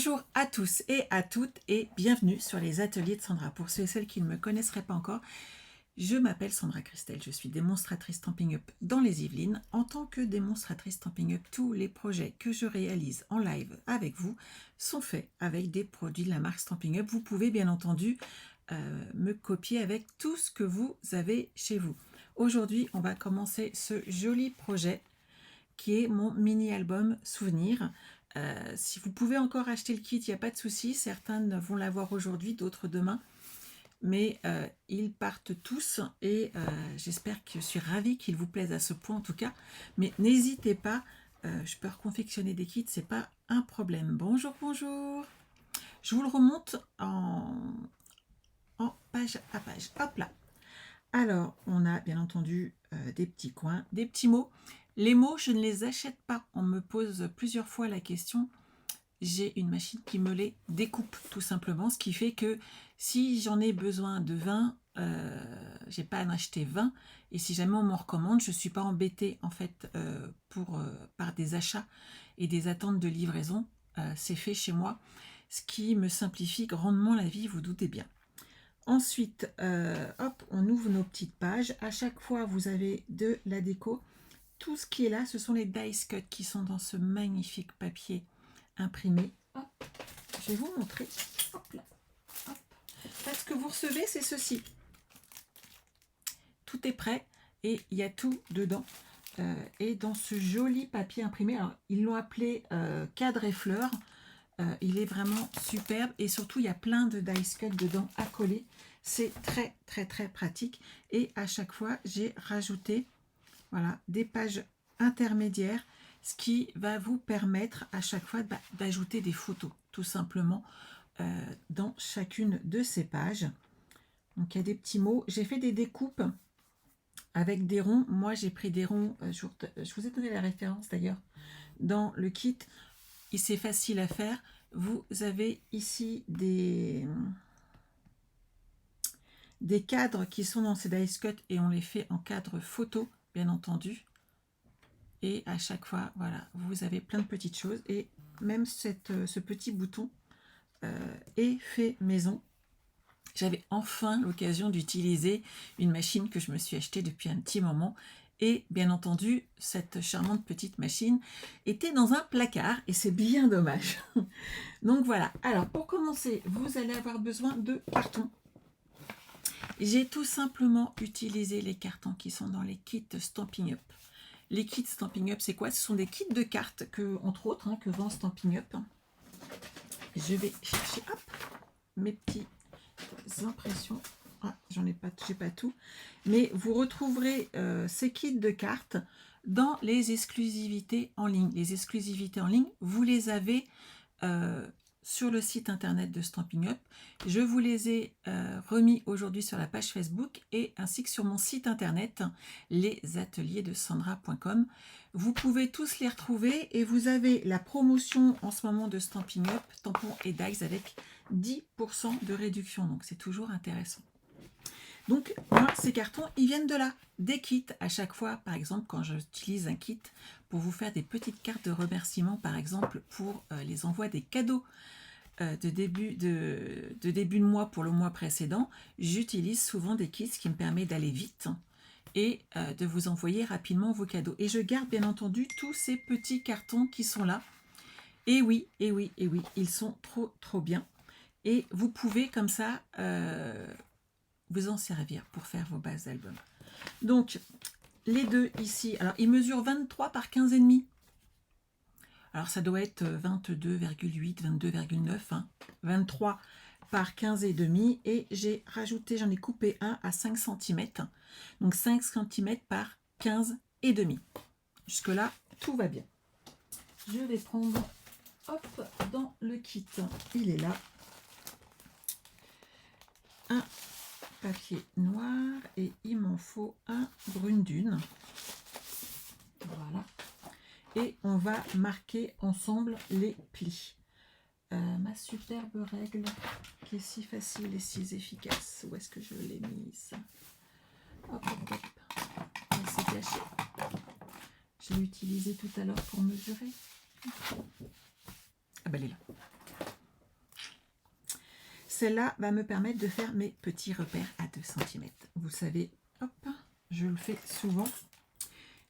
Bonjour à tous et à toutes et bienvenue sur les ateliers de Sandra. Pour ceux et celles qui ne me connaisseraient pas encore, je m'appelle Sandra Christelle, je suis démonstratrice Stampin' Up dans les Yvelines. En tant que démonstratrice Stampin' Up, tous les projets que je réalise en live avec vous sont faits avec des produits de la marque Stampin' Up. Vous pouvez bien entendu me copier avec tout ce que vous avez chez vous. Aujourd'hui, on va commencer ce joli projet qui est mon mini-album souvenir. Si vous pouvez encore acheter le kit, il n'y a pas de souci. Certains vont l'avoir aujourd'hui, d'autres demain. Mais ils partent tous et j'espère que je suis ravie qu'ils vous plaisent à ce point en tout cas. Mais n'hésitez pas, je peux reconfectionner des kits, c'est pas un problème. Bonjour, bonjour. Je vous le remonte en page à page. Hop là. Alors, on a bien entendu des petits coins, des petits mots. Les mots, je ne les achète pas. On me pose plusieurs fois la question. J'ai une machine qui me les découpe, tout simplement. Ce qui fait que si j'en ai besoin de 20, j'ai pas à en acheter 20. Et si jamais on m'en recommande, je ne suis pas embêtée en fait par des achats et des attentes de livraison. C'est fait chez moi, ce qui me simplifie grandement la vie, vous doutez bien. Ensuite, hop, on ouvre nos petites pages. À chaque fois, vous avez de la déco. Tout ce qui est là, ce sont les dice cut qui sont dans ce magnifique papier imprimé. Hop, je vais vous montrer. Hop là. Hop. Parce que vous recevez, c'est ceci. Tout est prêt et il y a tout dedans. Et dans ce joli papier imprimé, alors ils l'ont appelé cadre et fleurs. Il est vraiment superbe et surtout il y a plein de dice cut dedans à coller. C'est très très très pratique et à chaque fois j'ai rajouté voilà, des pages intermédiaires, ce qui va vous permettre à chaque fois d'ajouter des photos tout simplement dans chacune de ces pages. Donc il y a des petits mots. J'ai fait des découpes avec des ronds. Moi j'ai pris des ronds, je vous ai donné la référence d'ailleurs dans le kit. Et c'est facile à faire. Vous avez ici des cadres qui sont dans ces dice cut et on les fait en cadre photo, bien entendu. Et à chaque fois, voilà, vous avez plein de petites choses. Et même ce petit bouton est fait maison. J'avais enfin l'occasion d'utiliser une machine que je me suis achetée depuis un petit moment. Et bien entendu, cette charmante petite machine était dans un placard et c'est bien dommage. Donc voilà, alors pour commencer, vous allez avoir besoin de cartons. J'ai tout simplement utilisé les cartons qui sont dans les kits Stampin' Up. Les kits Stampin' Up, c'est quoi? Ce sont des kits de cartes, entre autres, que vend Stampin' Up. Je vais chercher mes petites impressions. Ah, j'ai pas tout. Mais vous retrouverez ces kits de cartes dans les exclusivités en ligne. Les exclusivités en ligne, vous les avez sur le site internet de Stampin' Up. Je vous les ai remis aujourd'hui sur la page Facebook et ainsi que sur mon site internet, lesateliers-de-sandra.com. Vous pouvez tous les retrouver et vous avez la promotion en ce moment de Stampin' Up, tampons et dies avec 10% de réduction. Donc c'est toujours intéressant. Donc, moi, ces cartons, ils viennent de là, des kits. À chaque fois, par exemple, quand j'utilise un kit pour vous faire des petites cartes de remerciement, par exemple, pour les envois des cadeaux de début de mois pour le mois précédent, j'utilise souvent des kits, ce qui me permet d'aller vite et de vous envoyer rapidement vos cadeaux. Et je garde, bien entendu, tous ces petits cartons qui sont là. Et oui, et oui, et oui, ils sont trop, trop bien. Et vous pouvez, comme ça... vous en servir pour faire vos bases d'album. Donc, les deux ici, alors ils mesurent 23 par 15,5. Alors, ça doit être 22,8, 22,9, hein, 23 par 15,5. Et j'ai rajouté, j'en ai coupé un à 5 cm. Donc, 5 cm par 15,5. Jusque-là, tout va bien. Je vais prendre, hop, dans le kit. Il est là. Un papier noir et il m'en faut un brune dune. Voilà. Et on va marquer ensemble les plis. Ma superbe règle qui est si facile et si efficace. Où est-ce que je l'ai mise? Hop, hop, hop. Elle s'est cachée. Je l'ai utilisée tout à l'heure pour mesurer. Ah ben elle est là. celle-là va me permettre de faire mes petits repères à 2 cm. Vous savez, hop, je le fais souvent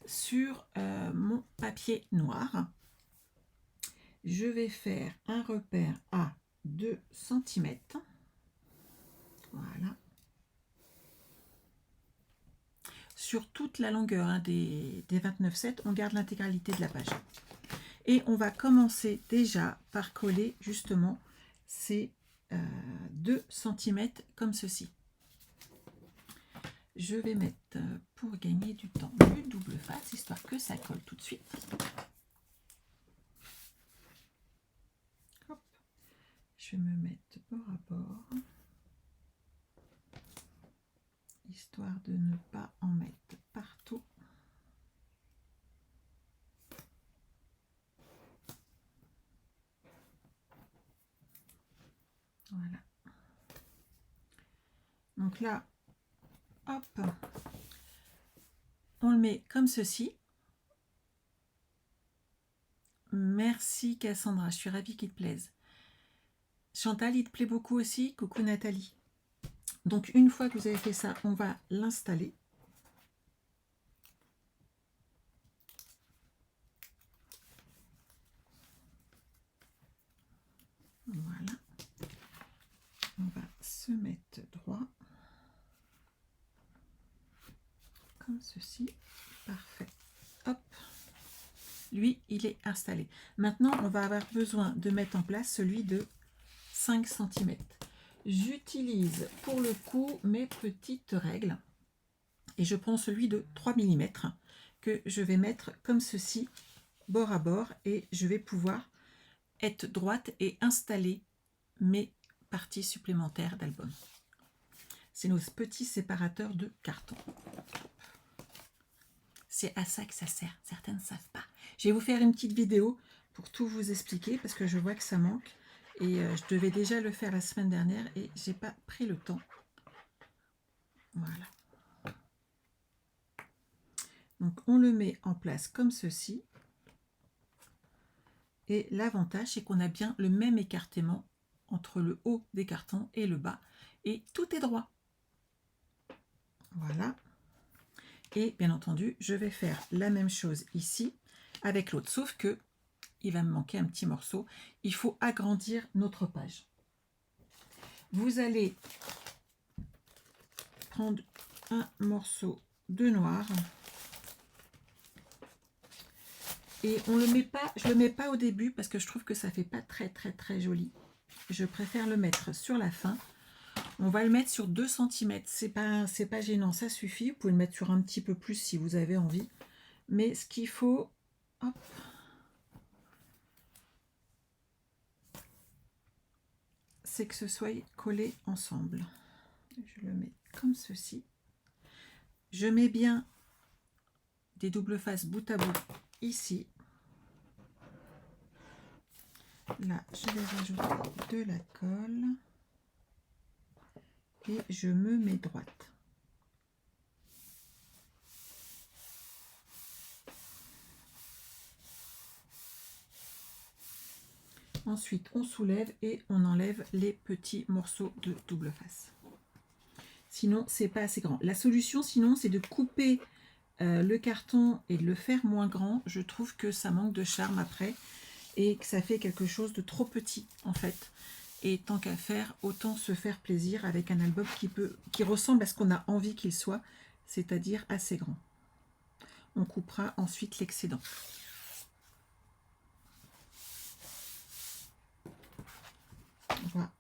sur mon papier noir. Je vais faire un repère à 2 cm. Voilà. Sur toute la longueur hein, des 29,7, on garde l'intégralité de la page. Et on va commencer déjà par coller justement ces 2 cm comme ceci. Je vais mettre, pour gagner du temps, une double face, histoire que ça colle tout de suite. Hop. Je vais me mettre bord à bord, histoire de ne pas en mettre partout. Voilà. Donc là, hop, on le met comme ceci. Merci Cassandra, je suis ravie qu'il te plaise. Chantal, il te plaît beaucoup aussi? Coucou Nathalie. Donc une fois que vous avez fait ça, on va l'installer. Voilà. On va se mettre droit. Comme ceci. Parfait. Hop. Lui, il est installé. Maintenant, on va avoir besoin de mettre en place celui de 5 cm. J'utilise pour le coup mes petites règles. Et je prends celui de 3 mm que je vais mettre comme ceci, bord à bord. Et je vais pouvoir être droite et installer mes parties supplémentaires d'album. C'est nos petits séparateurs de carton. C'est à ça que ça sert. Certaines ne savent pas. Je vais vous faire une petite vidéo pour tout vous expliquer parce que je vois que ça manque. Et je devais déjà le faire la semaine dernière et j'ai pas pris le temps. Voilà. Donc on le met en place comme ceci. Et l'avantage, c'est qu'on a bien le même écartement entre le haut des cartons et le bas. Et tout est droit. Voilà. Et bien entendu, je vais faire la même chose ici avec l'autre. Sauf que il va me manquer un petit morceau. Il faut agrandir notre page. Vous allez prendre un morceau de noir. Et on le met pas, je ne le mets pas au début parce que je trouve que ça fait pas très joli. Je préfère le mettre sur la fin. On va le mettre sur 2 cm. C'est pas gênant, ça suffit. Vous pouvez le mettre sur un petit peu plus si vous avez envie. Mais ce qu'il faut, hop, c'est que ce soit collé ensemble. Je le mets comme ceci. Je mets bien des doubles faces bout à bout ici. Là, je vais rajouter de la colle. Et je me mets droite. Ensuite, on soulève et on enlève les petits morceaux de double face. Sinon, c'est pas assez grand. La solution, sinon, c'est de couper le carton et de le faire moins grand. Je trouve que ça manque de charme après et que ça fait quelque chose de trop petit, en fait. Et tant qu'à faire, autant se faire plaisir avec un album qui ressemble à ce qu'on a envie qu'il soit, c'est-à-dire assez grand. On coupera ensuite l'excédent. Voilà.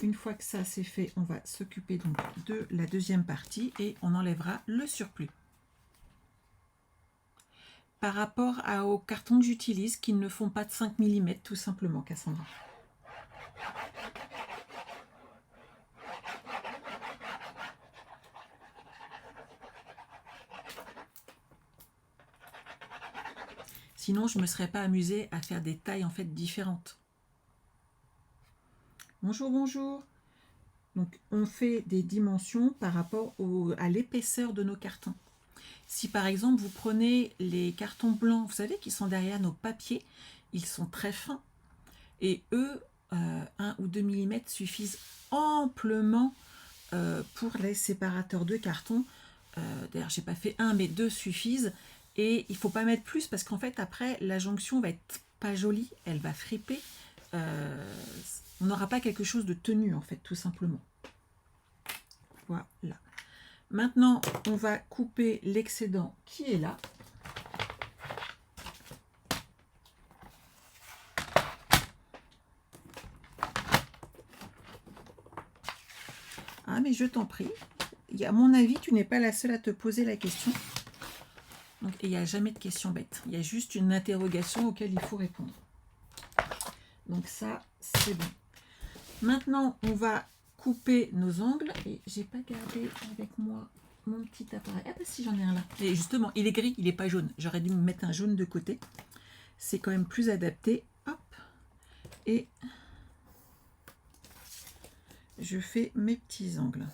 Une fois que ça c'est fait, on va s'occuper donc de la deuxième partie et on enlèvera le surplus. Par rapport aux cartons que j'utilise, qui ne font pas de 5 mm, tout simplement, Cassandra. Sinon, je ne me serais pas amusée à faire des tailles en fait différentes. Bonjour, bonjour. Donc, on fait des dimensions par rapport à l'épaisseur de nos cartons. Si par exemple, vous prenez les cartons blancs, vous savez, qui sont derrière nos papiers, ils sont très fins. Et eux, 1 ou 2 mm suffisent amplement pour les séparateurs de carton. D'ailleurs, j'ai pas fait 1, mais 2 suffisent. Et il faut pas mettre plus parce qu'en fait, après, la jonction va être pas jolie, elle va friper. On n'aura pas quelque chose de tenu, en fait, tout simplement. Voilà. Maintenant, on va couper l'excédent qui est là. Ah, mais je t'en prie. À mon avis, tu n'es pas la seule à te poser la question. Donc, il n'y a jamais de question bête. Il y a juste une interrogation auquel il faut répondre. Donc ça, c'est bon. Maintenant, on va couper nos angles. Et j'ai pas gardé avec moi mon petit appareil. Ah bah si, j'en ai un là. Et justement, il est gris, il n'est pas jaune. J'aurais dû me mettre un jaune de côté. C'est quand même plus adapté. Hop. Et je fais mes petits angles.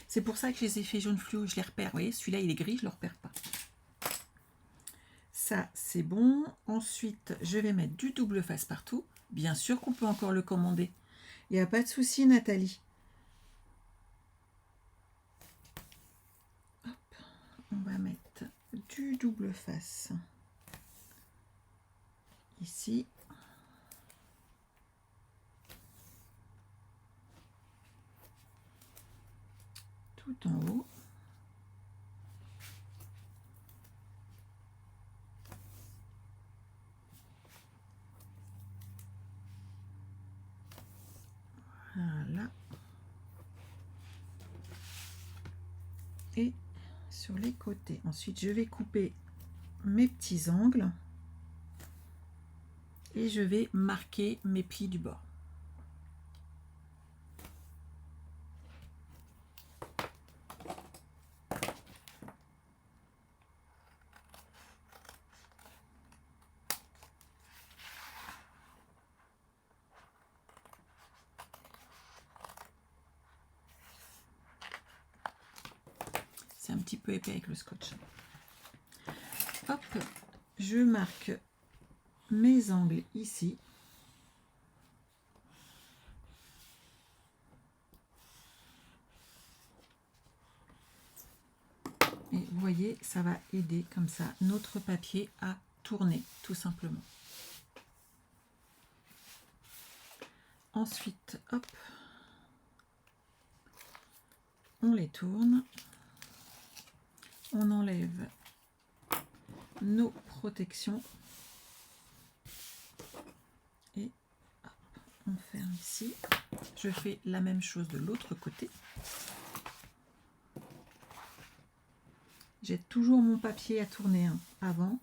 C'est pour ça que je les ai fait jaune fluo, je les repère. Vous voyez, celui-là, il est gris, je ne le repère pas. Ça, c'est bon. Ensuite, je vais mettre du double face partout. Bien sûr qu'on peut encore le commander. Il n'y a pas de souci, Nathalie. Hop. On va mettre du double face. Ici. Tout en haut. Voilà. Et sur les côtés. Ensuite, je vais couper mes petits angles. Et je vais marquer mes plis du bord. C'est un petit peu épais avec le scotch. Hop, je marque mes angles ici. Et vous voyez, ça va aider comme ça notre papier à tourner, tout simplement. Ensuite, hop, on les tourne. On enlève nos protections. Et hop, on ferme ici. Je fais la même chose de l'autre côté. J'ai toujours mon papier à tourner avant.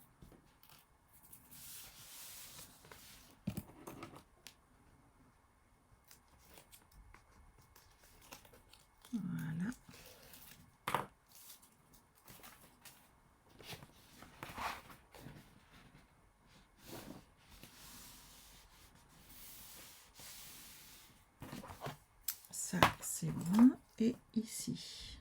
Voilà. Ça, c'est bon. Et ici.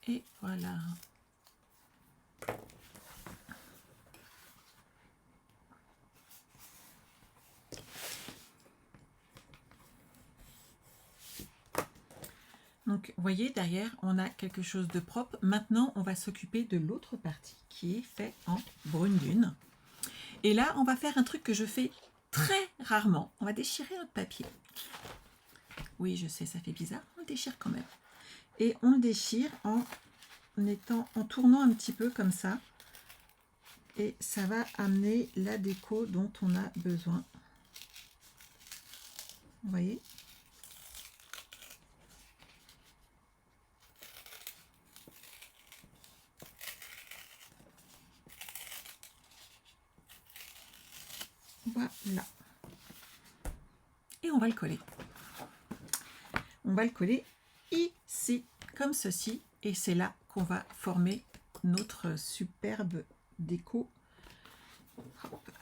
Et voilà. Donc, vous voyez, derrière, on a quelque chose de propre. Maintenant, on va s'occuper de l'autre partie qui est fait en brune dune. Et là, on va faire un truc que je fais très rarement. On va déchirer notre papier. Oui, je sais, ça fait bizarre. On le déchire quand même. Et on le déchire en tournant un petit peu comme ça. Et ça va amener la déco dont on a besoin. Vous voyez ? Voilà. Et on va le coller. On va le coller ici, comme ceci. Et c'est là qu'on va former notre superbe déco.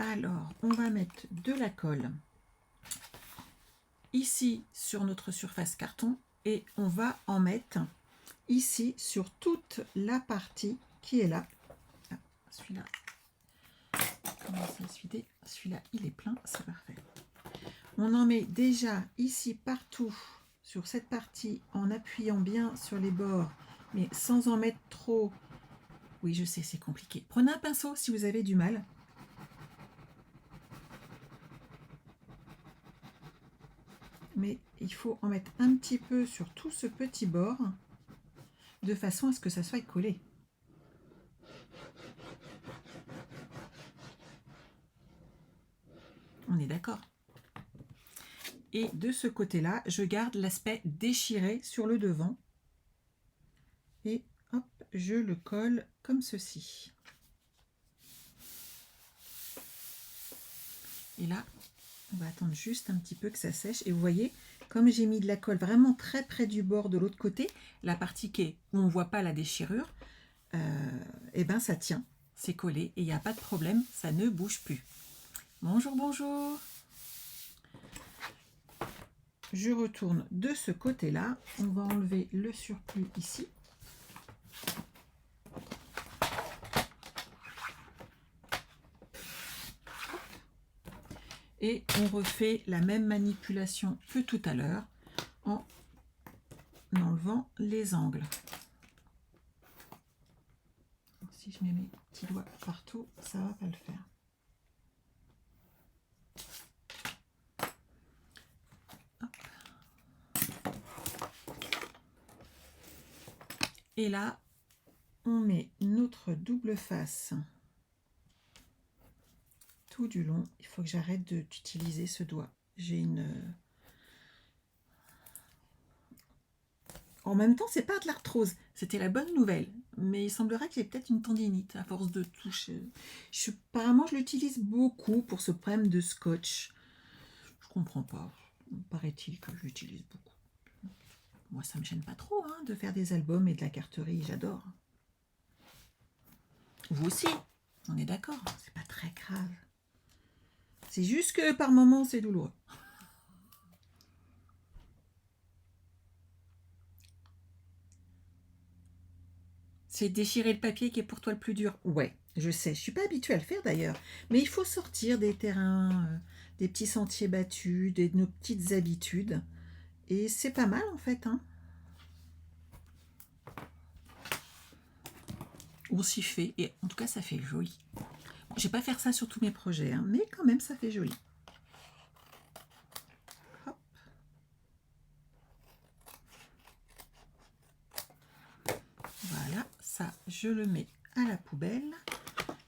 Alors, on va mettre de la colle ici sur notre surface carton et on va en mettre ici sur toute la partie qui est là. Ah, celui-là, commence à se vider. Celui-là, il est plein, c'est parfait. On en met déjà ici partout sur cette partie en appuyant bien sur les bords, mais sans en mettre trop. Oui, je sais, c'est compliqué. Prenez un pinceau si vous avez du mal. Mais il faut en mettre un petit peu sur tout ce petit bord de façon à ce que ça soit collé. On est d'accord. Et de ce côté-là, je garde l'aspect déchiré sur le devant. Et hop, je le colle comme ceci. Et là, on va attendre juste un petit peu que ça sèche. Et vous voyez, comme j'ai mis de la colle vraiment très près du bord de l'autre côté, la partie qui est, où on ne voit pas la déchirure, et ben ça tient, c'est collé et il n'y a pas de problème, ça ne bouge plus. Bonjour, bonjour. Je retourne de ce côté-là. On va enlever le surplus ici. Et on refait la même manipulation que tout à l'heure en enlevant les angles. Si je mets mes petits doigts partout, ça ne va pas le faire. Hop. Et là, on met notre double face tout du long. Il faut que j'arrête d'utiliser ce doigt. J'ai une... En même temps, c'est pas de l'arthrose. C'était la bonne nouvelle. Mais il semblerait que j'ai peut-être une tendinite à force de toucher. Apparemment, je l'utilise beaucoup pour ce problème de scotch. Je comprends pas. Paraît-il que je l'utilise beaucoup. Moi, ça me gêne pas trop hein, de faire des albums et de la carterie. J'adore. Vous aussi, on est d'accord. C'est pas très grave. C'est juste que par moments, c'est douloureux. C'est déchirer le papier qui est pour toi le plus dur. Ouais, je sais. Je suis pas habituée à le faire d'ailleurs. Mais il faut sortir des terrains, des petits sentiers battus, de nos petites habitudes. Et c'est pas mal en fait. Hein. On s'y fait. Et en tout cas, ça fait joli. Bon, je vais pas faire ça sur tous mes projets. Hein, mais quand même, ça fait joli. Hop. Voilà, ça, je le mets à la poubelle.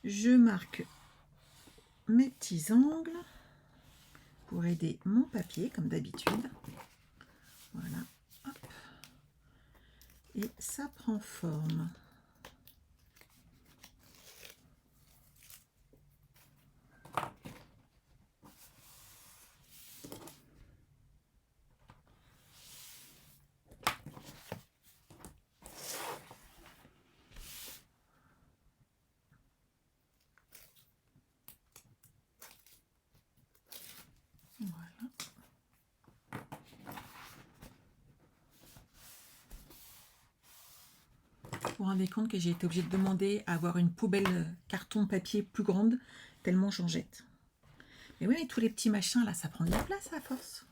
Je marque mes petits angles pour aider mon papier, comme d'habitude. Voilà. Hop. Et ça prend forme. Voilà. Vous vous rendez compte que j'ai été obligée de demander à avoir une poubelle carton papier plus grande, tellement j'en jette. Mais oui, mais tous les petits machins là, ça prend de la place à force.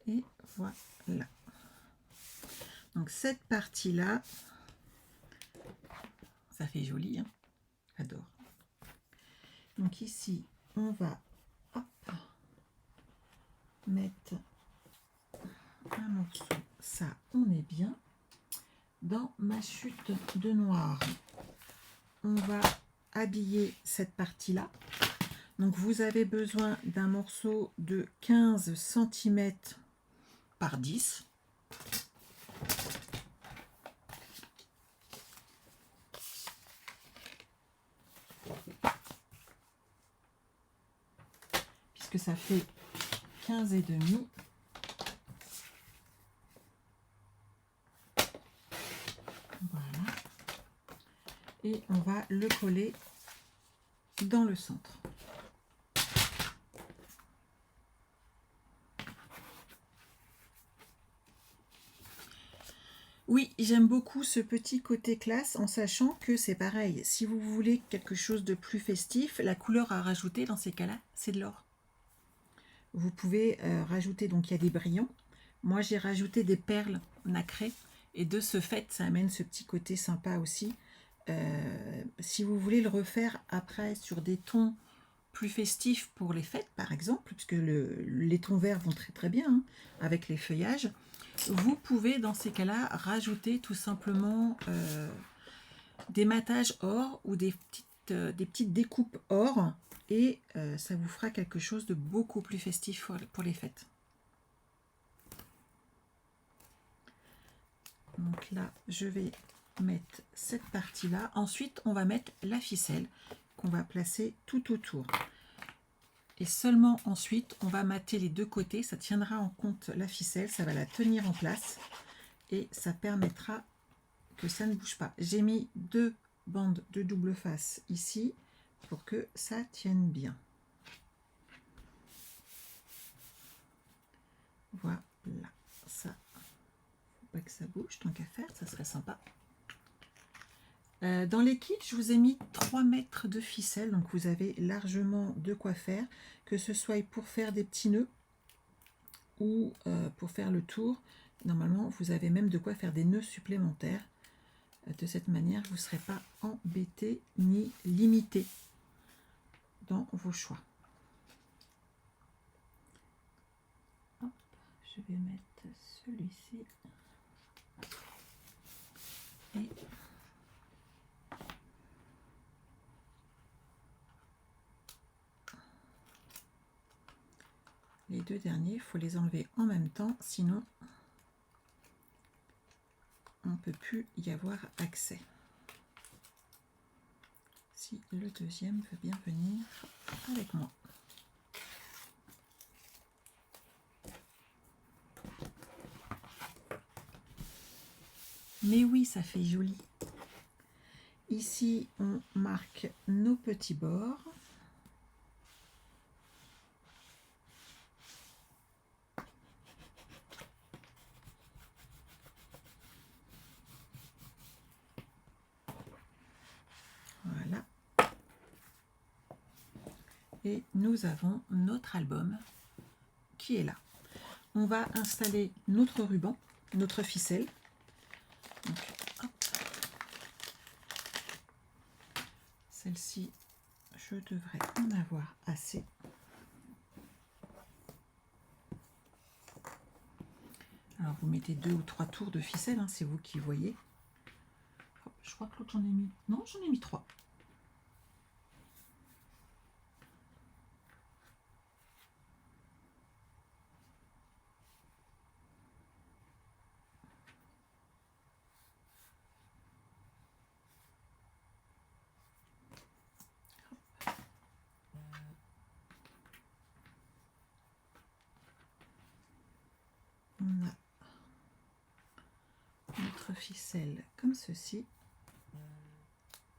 Et voilà. Donc cette partie-là, ça fait joli, hein. J'adore. Donc ici, on va hop, mettre un morceau. Ça, on est bien. Dans ma chute de noir, on va habiller cette partie-là. Donc vous avez besoin d'un morceau de 15 cm par 10. Puisque ça fait 15 et demi. et on va le coller dans le centre. Oui, j'aime beaucoup ce petit côté classe en sachant que c'est pareil. Si vous voulez quelque chose de plus festif, la couleur à rajouter dans ces cas-là, c'est de l'or. Vous pouvez rajouter, donc il y a des brillants. Moi, j'ai rajouté des perles nacrées et de ce fait, ça amène ce petit côté sympa aussi. Si vous voulez le refaire après sur des tons plus festifs pour les fêtes, par exemple, puisque les tons verts vont très très bien hein, avec les feuillages, vous pouvez dans ces cas-là rajouter tout simplement des matages or ou des petites découpes or et ça vous fera quelque chose de beaucoup plus festif pour les fêtes. Donc là, je vais mettre cette partie-là. Ensuite, on va mettre la ficelle qu'on va placer tout autour. Et seulement ensuite, on va mater les deux côtés. Ça tiendra en compte la ficelle, ça va la tenir en place et ça permettra que ça ne bouge pas. J'ai mis 2 bandes de double face ici pour que ça tienne bien. Voilà, ça, faut pas que ça bouge, tant qu'à faire, ça serait sympa. Dans les kits, je vous ai mis 3 mètres de ficelle, donc vous avez largement de quoi faire, que ce soit pour faire des petits nœuds ou pour faire le tour. Normalement, vous avez même de quoi faire des nœuds supplémentaires. De cette manière, vous ne serez pas embêté ni limité dans vos choix. Hop, je vais mettre celui-ci et les deux derniers, il faut les enlever en même temps, sinon on ne peut plus y avoir accès. Si le deuxième veut bien venir avec moi. Mais oui, ça fait joli. Ici, on marque nos petits bords. Voilà. Et nous avons notre album qui est là. On va installer notre ruban, notre ficelle. Donc, hop. Celle-ci, je devrais en avoir assez. Alors vous mettez 2 ou 3 tours de ficelle, hein, c'est vous qui voyez. Je crois que l'autre j'en ai mis. Non, j'en ai mis 3. On a notre ficelle comme ceci.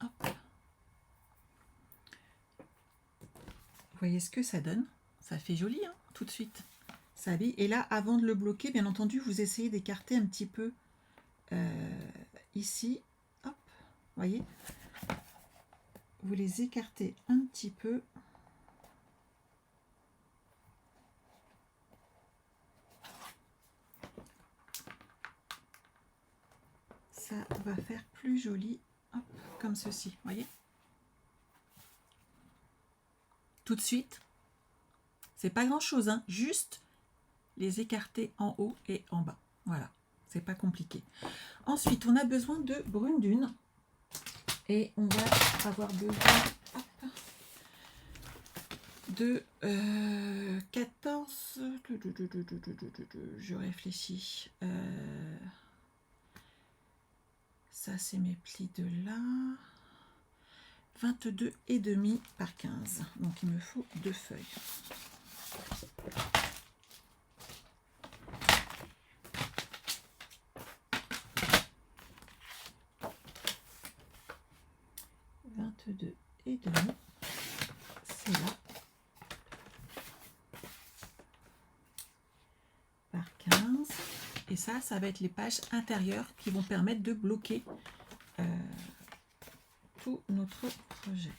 Hop. Vous voyez ce que ça donne? Ça fait joli, hein, tout de suite. Ça habille. Et là, avant de le bloquer, bien entendu, vous essayez d'écarter un petit peu ici. Hop, voyez? Vous les écartez un petit peu. Ça va faire plus joli, hop, comme ceci, voyez? Tout de suite, c'est pas grand chose, hein, juste les écarter en haut et en bas. Voilà, c'est pas compliqué. Ensuite, on a besoin de brune dune et on va avoir besoin hop, de 14. Je réfléchis. Ça, c'est mes plis de là. 22,5 par 15. Donc, il me faut 2 feuilles. et demi. C'est là. Par 15. Et ça va être les pages intérieures qui vont permettre de bloquer tout notre projet.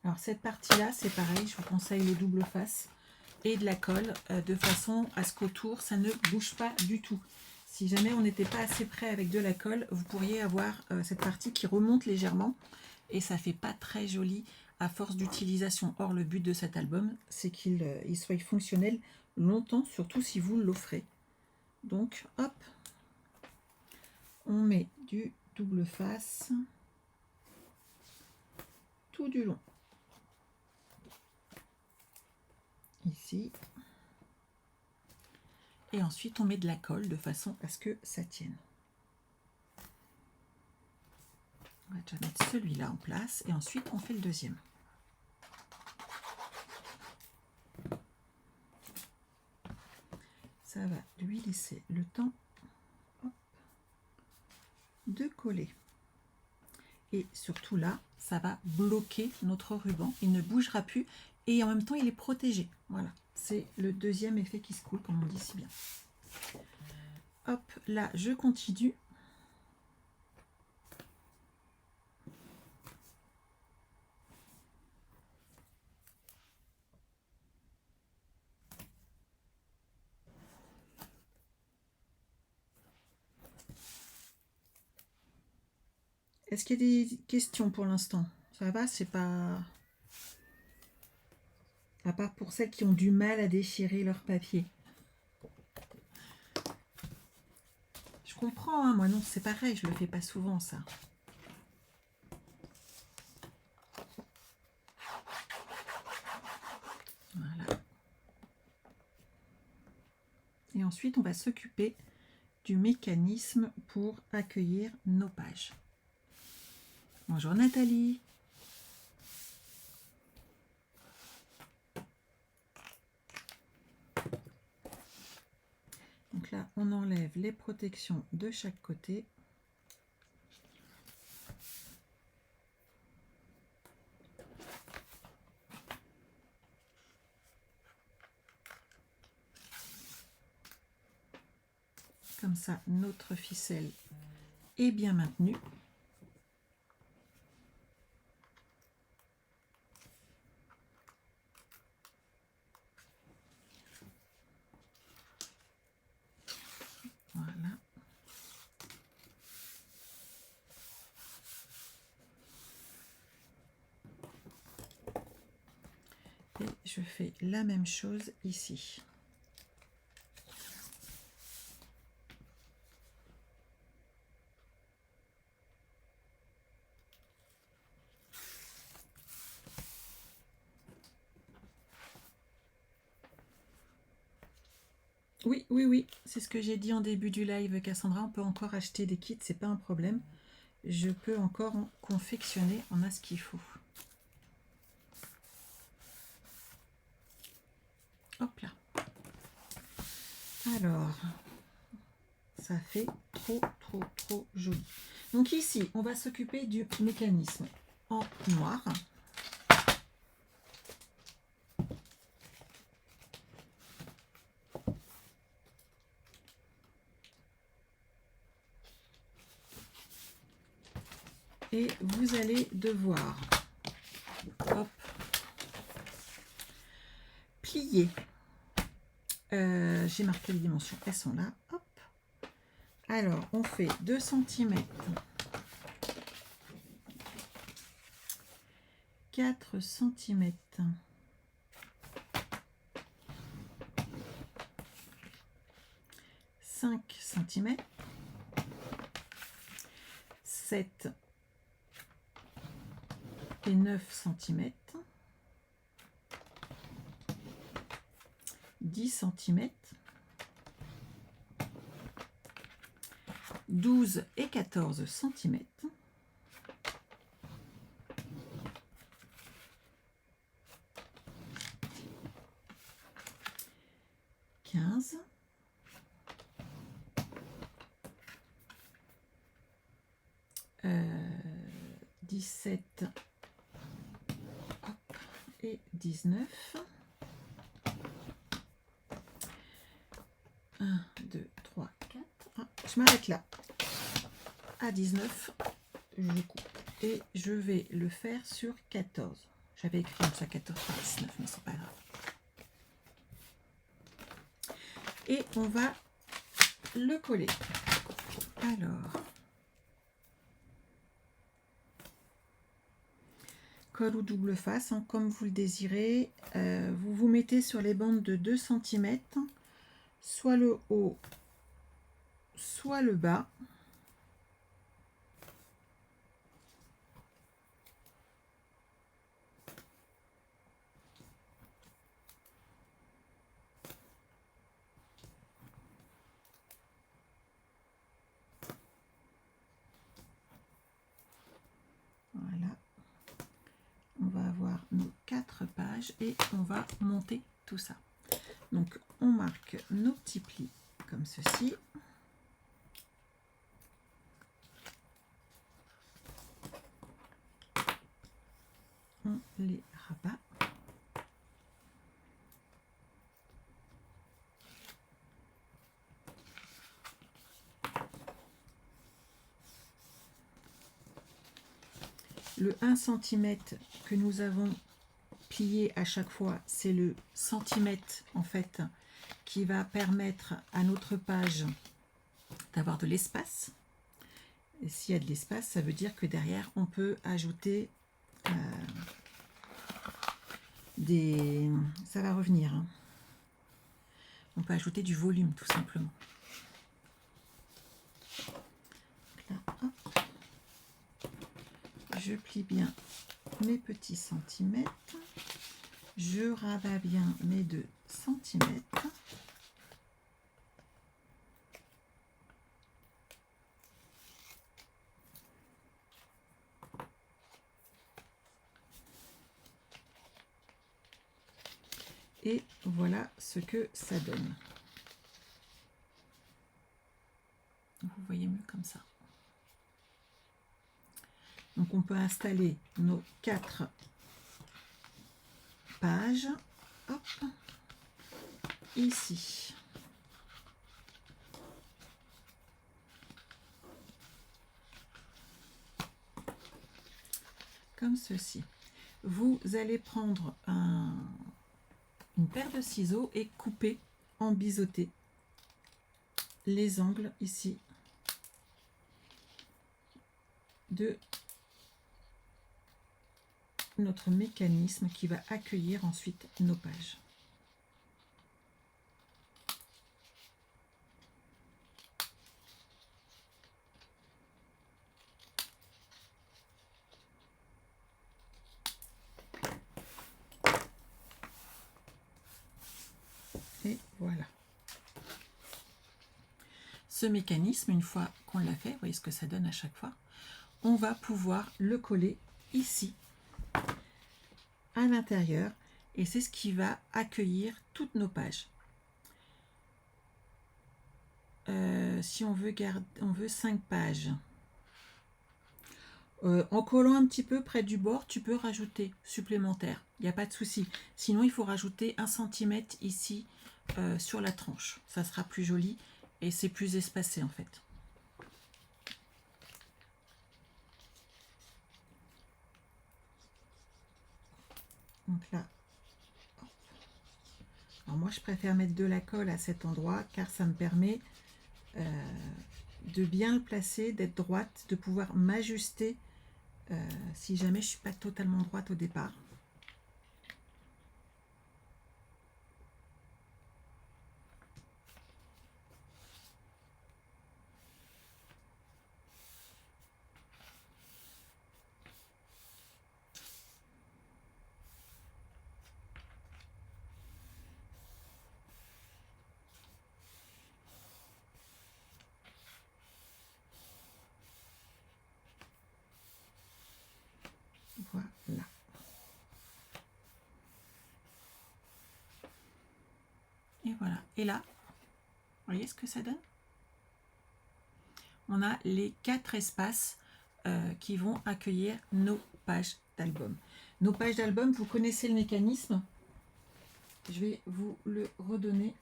Alors cette partie-là, c'est pareil, je vous conseille le double face et de la colle de façon à ce qu'autour, ça ne bouge pas du tout. Si jamais on n'était pas assez près avec de la colle, vous pourriez avoir cette partie qui remonte légèrement et ça fait pas très joli à force d'utilisation. Or, le but de cet album, c'est qu'il soit fonctionnel longtemps, surtout si vous l'offrez. Donc, hop, on met du double face tout du long. Ici. Et ensuite, on met de la colle de façon à ce que ça tienne. On va déjà mettre celui-là en place et ensuite, on fait le deuxième. Ça va lui laisser le temps de coller. Et surtout là, ça va bloquer notre ruban. Il ne bougera plus et en même temps, il est protégé. Voilà, c'est le deuxième effet qui se coule, comme on dit si bien. Hop, là, je continue. Est-ce qu'il y a des questions pour l'instant? Ça va, c'est pas... À part pour celles qui ont du mal à déchirer leur papier. Je comprends, hein, moi non, c'est pareil, je le fais pas souvent ça. Voilà. Et ensuite, on va s'occuper du mécanisme pour accueillir nos pages. Bonjour Nathalie. Donc là, on enlève les protections de chaque côté. Comme ça, notre ficelle est bien maintenue. Voilà. Et je fais la même chose ici. Oui, oui, oui, c'est ce que j'ai dit en début du live, Cassandra. On peut encore acheter des kits, c'est pas un problème. Je peux encore en confectionner, on a ce qu'il faut. Hop là. Alors, ça fait trop, trop, trop joli. Donc ici, on va s'occuper du mécanisme en noir. Et vous allez devoir hop, plier. J'ai marqué les dimensions, elles sont là. Hop. Alors, on fait 2 cm, 4 cm, 5 cm, 7 et 9 cm, 10 cm, 12 et 14 cm, 15, 17 et 19. 1, 2, 3, 4. Ah, je m'arrête là. À 19, je coupe. Et je vais le faire sur 14. J'avais écrit entre 14 et 19, mais c'est pas grave. Et on va le coller. Alors, colle ou double face, hein, comme vous le désirez. Vous vous mettez sur les bandes de 2 cm, soit le haut, soit le bas. Voilà. On va avoir nos 4 pages et on va monter tout ça. Donc, on marque nos petits plis comme ceci. On les rabat. Le 1 cm que nous avons plié à chaque fois, c'est le centimètre en fait qui va permettre à notre page d'avoir de l'espace. Et s'il y a de l'espace, ça veut dire que derrière, on peut ajouter des... Ça va revenir. Hein. On peut ajouter du volume, tout simplement. Là, hop. Je plie bien mes petits centimètres. Je rabats bien mes 2 centimètres. Et voilà ce que ça donne. Vous voyez mieux comme ça. Donc on peut installer nos 4 pages. Hop, ici. Comme ceci. Vous allez prendre une paire de ciseaux et couper en biseauté les angles ici de notre mécanisme qui va accueillir ensuite nos pages. Et voilà. Ce mécanisme, une fois qu'on l'a fait, vous voyez ce que ça donne à chaque fois, on va pouvoir le coller ici, à l'intérieur, et c'est ce qui va accueillir toutes nos pages. Si on veut on veut 5 pages. En collant un petit peu près du bord, tu peux rajouter supplémentaire, il n'y a pas de souci. Sinon, il faut rajouter 1 cm ici sur la tranche. Ça sera plus joli et c'est plus espacé en fait. Donc là, hop. Alors moi je préfère mettre de la colle à cet endroit car ça me permet de bien le placer, d'être droite, de pouvoir m'ajuster si jamais je ne suis pas totalement droite au départ. Voilà. Et là, vous voyez ce que ça donne? On a les 4 espaces qui vont accueillir nos pages d'album. Nos pages d'album, vous connaissez le mécanisme. Je vais vous le redonner.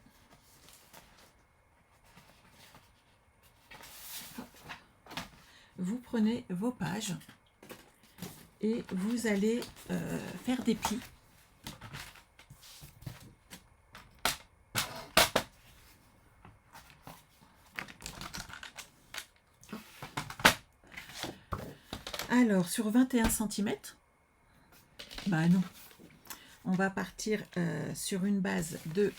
Vous prenez vos pages et vous allez faire des plis. Alors, sur 21 cm, bah non, on va partir sur une base de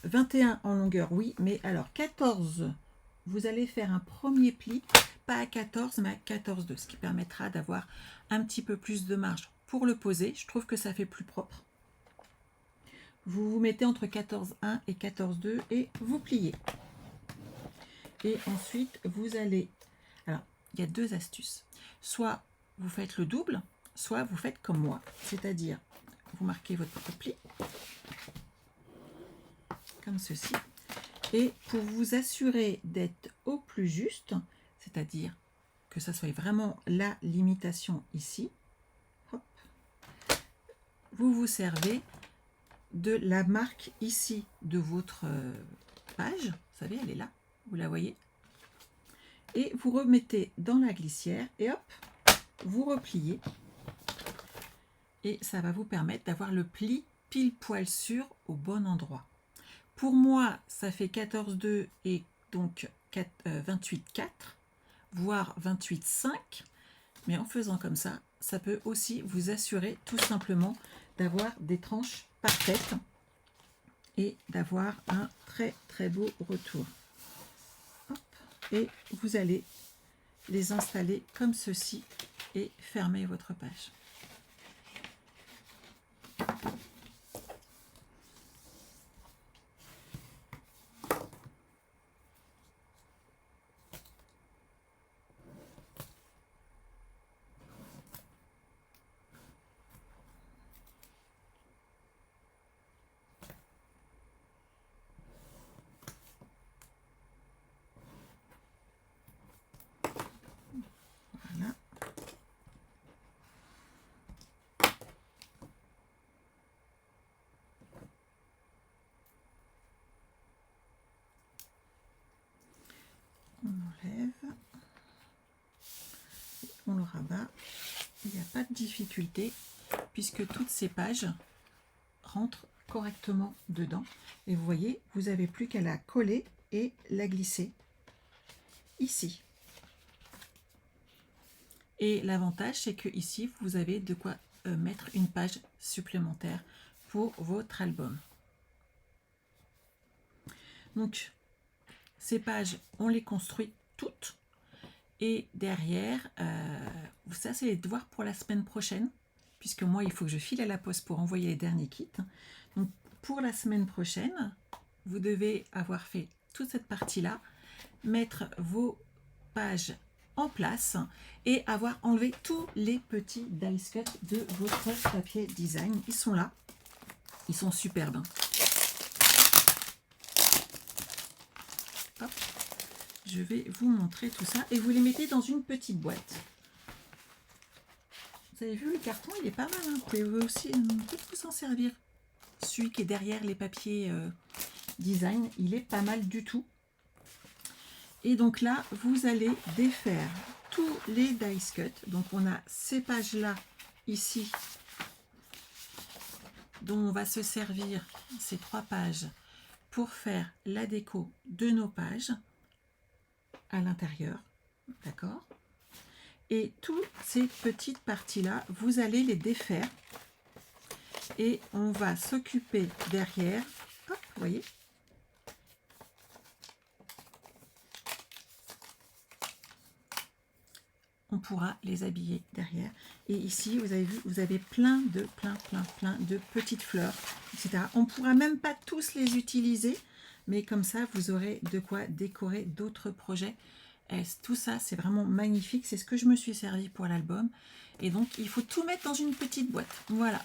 21 en longueur, oui, mais alors 14, vous allez faire un premier pli, pas à 14, mais à 14,2, ce qui permettra d'avoir un petit peu plus de marge pour le poser. Je trouve que ça fait plus propre. Vous vous mettez entre 14,1 et 14,2 et vous pliez. Et ensuite, vous allez... Alors, il y a 2 astuces. Soit vous faites le double, soit vous faites comme moi. C'est-à-dire, vous marquez votre pli, comme ceci. Et pour vous assurer d'être au plus juste, c'est-à-dire que ça soit vraiment la limitation ici, hop, vous vous servez de la marque ici de votre page. Vous savez, elle est là, vous la voyez. Et vous remettez dans la glissière et hop, vous repliez. Et ça va vous permettre d'avoir le pli pile poil sûr au bon endroit. Pour moi, ça fait 14,2 et donc 28,4, voire 28,5. Mais en faisant comme ça, ça peut aussi vous assurer tout simplement d'avoir des tranches parfaites et d'avoir un très très beau retour. Hop. Et vous allez les installer comme ceci et fermer votre page. Voilà. On enlève, on le rabat. Il n'y a pas de difficulté puisque toutes ces pages rentrent correctement dedans. Et vous voyez, vous n'avez plus qu'à la coller et la glisser ici. Et l'avantage, c'est que ici, vous avez de quoi mettre une page supplémentaire pour votre album. Donc, ces pages, on les construit toutes. Et derrière, ça, c'est les devoirs pour la semaine prochaine, puisque moi, il faut que je file à la poste pour envoyer les derniers kits. Donc, pour la semaine prochaine, vous devez avoir fait toute cette partie-là, mettre vos pages en place et avoir enlevé tous les petits dice cut de votre papier design. Ils sont là, ils sont superbes. Hop. Je vais vous montrer tout ça et vous les mettez dans une petite boîte. Vous avez vu, le carton, il est pas mal, hein. Vous pouvez aussi peut-être vous en servir. Celui qui est derrière les papiers design, il est pas mal du tout. Et donc là, vous allez défaire tous les dice cut. Donc on a ces pages-là ici, dont on va se servir, ces 3 pages, pour faire la déco de nos pages à l'intérieur. D'accord? Et toutes ces petites parties-là, vous allez les défaire. Et on va s'occuper derrière. Hop, vous voyez? On pourra les habiller derrière. Et ici, vous avez vu, vous avez plein de petites fleurs, etc. On ne pourra même pas tous les utiliser, mais comme ça, vous aurez de quoi décorer d'autres projets. Et tout ça, c'est vraiment magnifique. C'est ce que je me suis servi pour l'album. Et donc, il faut tout mettre dans une petite boîte. Voilà.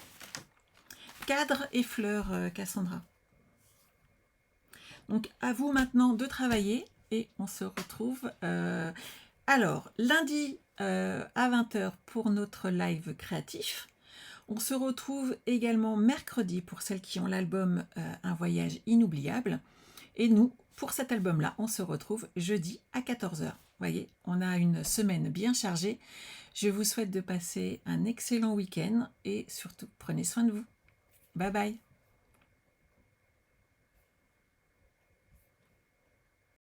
Cadre et fleurs, Cassandra. Donc à vous maintenant de travailler et on se retrouve alors lundi à 20h pour notre live créatif. On se retrouve également mercredi pour celles qui ont l'album Un voyage inoubliable. Et nous, pour cet album-là, on se retrouve jeudi à 14h. Vous voyez, on a une semaine bien chargée. Je vous souhaite de passer un excellent week-end et surtout, prenez soin de vous. Bye bye.